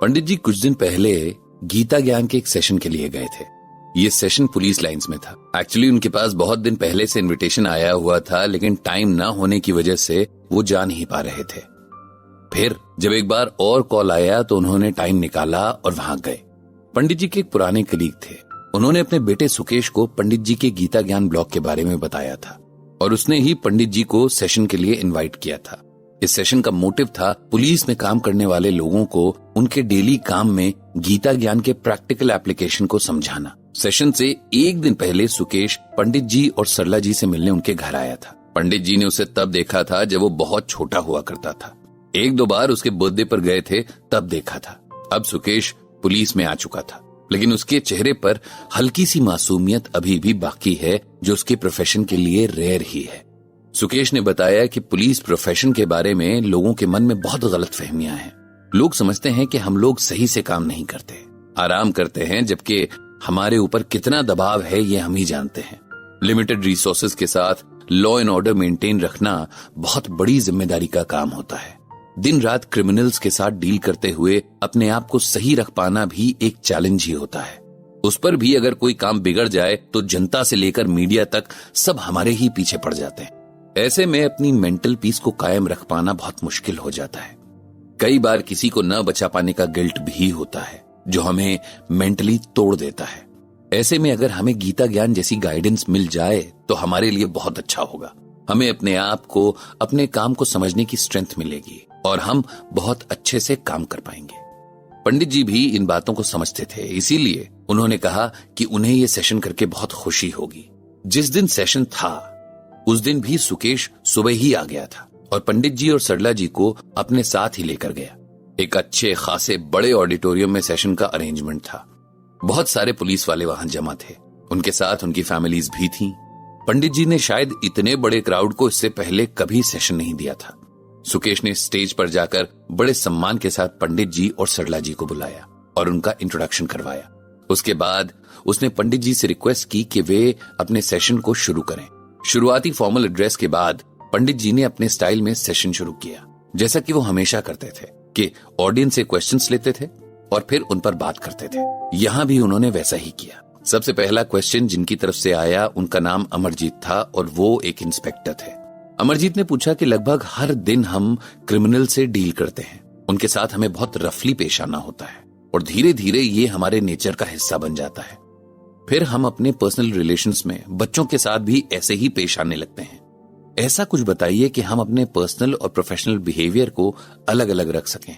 पंडित जी कुछ दिन पहले गीता ज्ञान के एक सेशन के लिए गए थे। ये सेशन पुलिस लाइंस में था। एक्चुअली उनके पास बहुत दिन पहले से इनविटेशन आया हुआ था, लेकिन टाइम ना होने की वजह से वो जा नहीं पा रहे थे। फिर जब एक बार और कॉल आया तो उन्होंने टाइम निकाला और वहां गए। पंडित जी के एक पुराने कलीग थे। उन्होंने अपने बेटे सुकेश को पंडित जी के गीता ज्ञान ब्लॉग के बारे में बताया था और उसने ही पंडित जी को सेशन के लिए इनवाइट किया था। इस सेशन का मोटिव था पुलिस में काम करने वाले लोगों को उनके डेली काम में गीता ज्ञान के प्रैक्टिकल एप्लीकेशन को समझाना। सेशन से एक दिन पहले सुकेश पंडित जी और सरला जी से मिलने उनके घर आया था। पंडित जी ने उसे तब देखा था जब वो बहुत छोटा हुआ करता था। एक दो बार उसके बर्थडे पर गए थे तब देखा था। अब सुकेश पुलिस में आ चुका था, लेकिन उसके चेहरे पर हल्की सी मासूमियत अभी भी बाकी है, जो उसके प्रोफेशन के लिए रेयर ही है। सुकेश ने बताया कि पुलिस प्रोफेशन के बारे में लोगों के मन में बहुत गलतफहमियां हैं। लोग समझते हैं कि हम लोग सही से काम नहीं करते, आराम करते हैं, जबकि हमारे ऊपर कितना दबाव है ये हम ही जानते हैं। लिमिटेड रिसोर्सेज के साथ लॉ एंड ऑर्डर मेंटेन रखना बहुत बड़ी जिम्मेदारी का काम होता है। दिन रात क्रिमिनल्स के साथ डील करते हुए अपने आप को सही रख पाना भी एक चैलेंज ही होता है। उस पर भी अगर कोई काम बिगड़ जाए तो जनता से लेकर मीडिया तक सब हमारे ही पीछे पड़ जाते हैं। ऐसे में अपनी मेंटल पीस को कायम रख पाना बहुत मुश्किल हो जाता है। कई बार किसी को न बचा पाने का गिल्ट भी होता है, जो हमें मेंटली तोड़ देता है। ऐसे में अगर हमें गीता ज्ञान जैसी गाइडेंस मिल जाए तो हमारे लिए बहुत अच्छा होगा। हमें अपने आप को, अपने काम को समझने की स्ट्रेंथ मिलेगी और हम बहुत अच्छे से काम कर पाएंगे। पंडित जी भी इन बातों को समझते थे, इसीलिए उन्होंने कहा कि उन्हें ये सेशन करके बहुत खुशी होगी। जिस दिन सेशन था उस दिन भी सुकेश सुबह ही आ गया था और पंडित जी और सरला जी को अपने साथ ही लेकर गया। एक अच्छे खासे बड़े ऑडिटोरियम में सेशन का अरेंजमेंट था। बहुत सारे पुलिस वाले वहां जमा थे, उनके साथ उनकी फैमिलीज भी थीं। पंडित जी ने शायद इतने बड़े क्राउड को इससे पहले कभी सेशन नहीं दिया था। सुकेश ने स्टेज पर जाकर बड़े सम्मान के साथ पंडित जी और सरला जी को बुलाया और उनका इंट्रोडक्शन करवाया। उसके बाद उसने पंडित जी से रिक्वेस्ट की कि वे अपने सेशन को शुरू करें। शुरुआती फॉर्मल एड्रेस के बाद पंडित जी ने अपने स्टाइल में सेशन शुरू किया, जैसा कि वो हमेशा करते थे कि ऑडियंस से क्वेश्चंस लेते थे और फिर उन पर बात करते थे। यहाँ भी उन्होंने वैसा ही किया। सबसे पहला क्वेश्चन जिनकी तरफ से आया, उनका नाम अमरजीत था और वो एक इंस्पेक्टर थे। अमरजीत ने पूछा कि लगभग हर दिन हम क्रिमिनल से डील करते हैं, उनके साथ हमें बहुत रफली पेश आना होता है और धीरे धीरे ये हमारे नेचर का हिस्सा बन जाता है। फिर हम अपने पर्सनल रिलेशंस में बच्चों के साथ भी ऐसे ही पेश आने लगते हैं। ऐसा कुछ बताइए कि हम अपने पर्सनल और प्रोफेशनल बिहेवियर को अलग अलग रख सकें।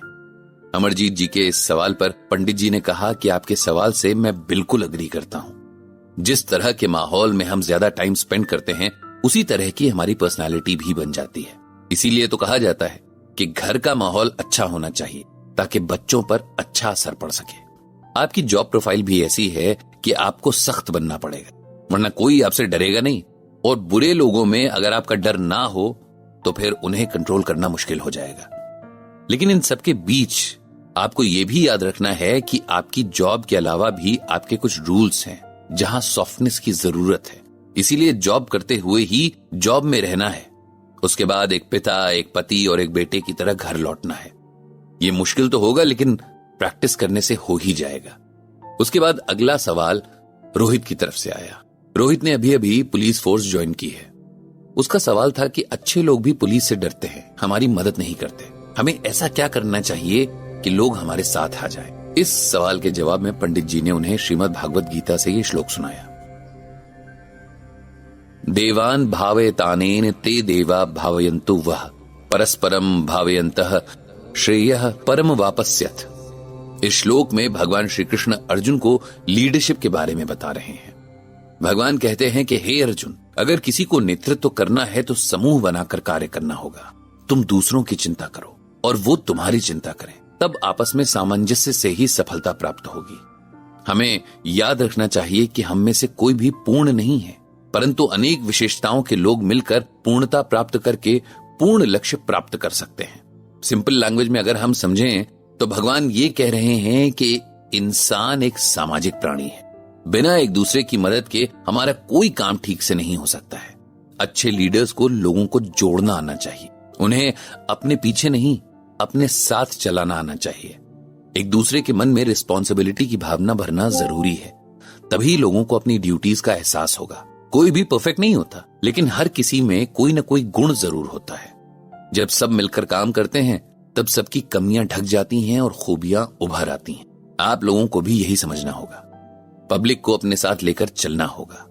अमरजीत जी के इस सवाल पर पंडित जी ने कहा कि आपके सवाल से मैं बिल्कुल अग्री करता हूं। जिस तरह के माहौल में हम ज्यादा टाइम स्पेंड करते हैं, उसी तरह की हमारी पर्सनालिटी भी बन जाती है। इसीलिए तो कहा जाता है कि घर का माहौल अच्छा होना चाहिए ताकि बच्चों पर अच्छा असर पड़ सके। आपकी जॉब प्रोफाइल भी ऐसी है कि आपको सख्त बनना पड़ेगा, वरना कोई आपसे डरेगा नहीं। और बुरे लोगों में अगर आपका डर ना हो तो फिर उन्हें कंट्रोल करना मुश्किल हो जाएगा। लेकिन इन सबके बीच आपको यह भी याद रखना है कि आपकी जॉब के अलावा भी आपके कुछ रूल्स हैं जहां सॉफ्टनेस की जरूरत है। इसीलिए जॉब करते हुए ही जॉब में रहना है। उसके बाद एक पिता, एक पति और एक बेटे की तरह घर लौटना है। ये मुश्किल तो होगा, लेकिन प्रैक्टिस करने से हो ही जाएगा। उसके बाद अगला सवाल रोहित की तरफ से आया। रोहित ने अभी अभी पुलिस फोर्स ज्वाइन की है। उसका सवाल था कि अच्छे लोग भी पुलिस से डरते हैं, हमारी मदद नहीं करते। हमें ऐसा क्या करना चाहिए कि लोग हमारे साथ आ जाएं? इस सवाल के जवाब में पंडित जी ने उन्हें श्रीमद् भागवत गीता से ये श्लोक सुनाया। देवान भावयतानेन ते देवा भावयन्तु वह परस्परम भावयन्तः श्रेयः परम वापस्यथ। इस श्लोक में भगवान श्री कृष्ण अर्जुन को लीडरशिप के बारे में बता रहे हैं। भगवान कहते हैं कि हे अर्जुन, अगर किसी को नेतृत्व करना है तो समूह बनाकर कार्य करना होगा। तुम दूसरों की चिंता करो और वो तुम्हारी चिंता करें, तब आपस में सामंजस्य से ही सफलता प्राप्त होगी। हमें याद रखना चाहिए कि हम में से कोई भी पूर्ण नहीं है, परंतु अनेक विशेषताओं के लोग मिलकर पूर्णता प्राप्त करके पूर्ण लक्ष्य प्राप्त कर सकते हैं। सिंपल लैंग्वेज में अगर हम समझें तो भगवान ये कह रहे हैं कि इंसान एक सामाजिक प्राणी है। बिना एक दूसरे की मदद के हमारा कोई काम ठीक से नहीं हो सकता है। अच्छे लीडर्स को लोगों को जोड़ना आना चाहिए, उन्हें अपने पीछे नहीं अपने साथ चलाना आना चाहिए। एक दूसरे के मन में रिस्पॉन्सिबिलिटी की भावना भरना जरूरी है, तभी लोगों को अपनी ड्यूटीज का एहसास होगा। कोई भी परफेक्ट नहीं होता, लेकिन हर किसी में कोई ना कोई गुण जरूर होता है। जब सब मिलकर काम करते हैं तब सबकी कमियां ढक जाती हैं और खूबियां उभर आती हैं। आप लोगों को भी यही समझना होगा। पब्लिक को अपने साथ लेकर चलना होगा,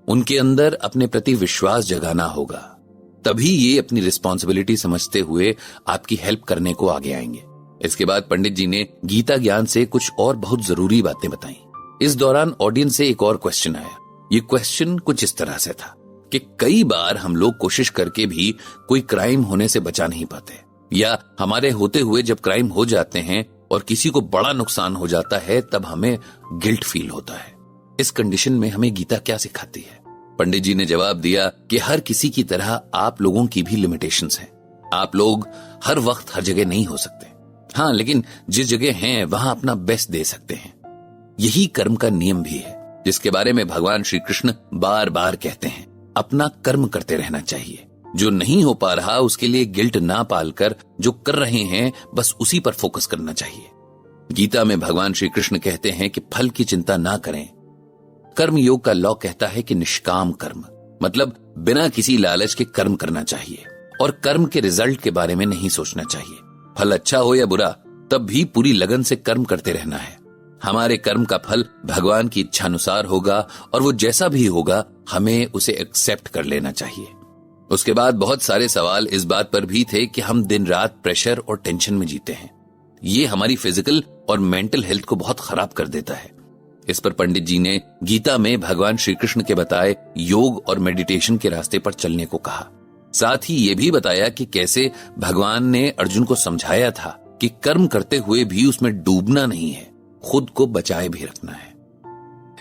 उनके अंदर अपने प्रति विश्वास जगाना होगा, तभी ये अपनी रिस्पॉन्सिबिलिटी समझते हुए आपकी हेल्प करने को आगे आएंगे। इसके बाद पंडित जी ने गीता ज्ञान से कुछ और बहुत जरूरी बातें बताई। इस दौरान ऑडियंस से एक और क्वेश्चन आया। ये क्वेश्चन कुछ इस तरह से था कि कई बार हम लोग कोशिश करके भी कोई क्राइम होने से बचा नहीं पाते, या हमारे होते हुए जब क्राइम हो जाते हैं और किसी को बड़ा नुकसान हो जाता है तब हमें गिल्ट फील होता है। इस कंडीशन में हमें गीता क्या सिखाती है? पंडित जी ने जवाब दिया कि हर किसी की तरह आप लोगों की भी लिमिटेशंस हैं। आप लोग हर वक्त हर जगह नहीं हो सकते, हाँ, लेकिन जिस जगह हैं वहां अपना बेस्ट दे सकते हैं। यही कर्म का नियम भी है, जिसके बारे में भगवान श्री कृष्ण बार बार कहते हैं। अपना कर्म करते रहना चाहिए। जो नहीं हो पा रहा उसके लिए गिल्ट ना पालकर जो कर रहे हैं बस उसी पर फोकस करना चाहिए। गीता में भगवान श्री कृष्ण कहते हैं कि फल की चिंता ना करें। कर्म योग का लॉ कहता है कि निष्काम कर्म, मतलब बिना किसी लालच के कर्म करना चाहिए और कर्म के रिजल्ट के बारे में नहीं सोचना चाहिए। फल अच्छा हो या बुरा, तब भी पूरी लगन से कर्म करते रहना है। हमारे कर्म का फल भगवान की इच्छा अनुसार होगा और वो जैसा भी होगा हमें उसे एक्सेप्ट कर लेना चाहिए। उसके बाद बहुत सारे सवाल इस बात पर भी थे कि हम दिन रात प्रेशर और टेंशन में जीते हैं। ये हमारी फिजिकल और मेंटल हेल्थ को बहुत खराब कर देता है। इस पर पंडित जी ने गीता में भगवान श्री कृष्ण के बताए योग और मेडिटेशन के रास्ते पर चलने को कहा। साथ ही ये भी बताया कि कैसे भगवान ने अर्जुन को समझाया था कि कर्म करते हुए भी उसमें डूबना नहीं है, खुद को बचाए भी रखना है।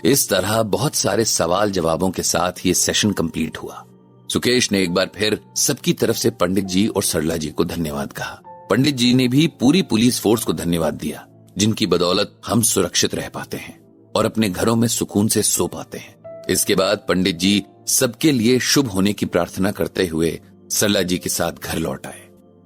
इस तरह बहुत सारे सवाल जवाबों के साथ ये सेशन कंप्लीट हुआ। सुकेश ने एक बार फिर सबकी तरफ से पंडित जी और सरला जी को धन्यवाद कहा। पंडित जी ने भी पूरी पुलिस फोर्स को धन्यवाद दिया, जिनकी बदौलत हम सुरक्षित रह पाते हैं और अपने घरों में सुकून से सो पाते हैं। इसके बाद पंडित जी सबके लिए शुभ होने की प्रार्थना करते हुए सरला जी के साथ घर लौट आए।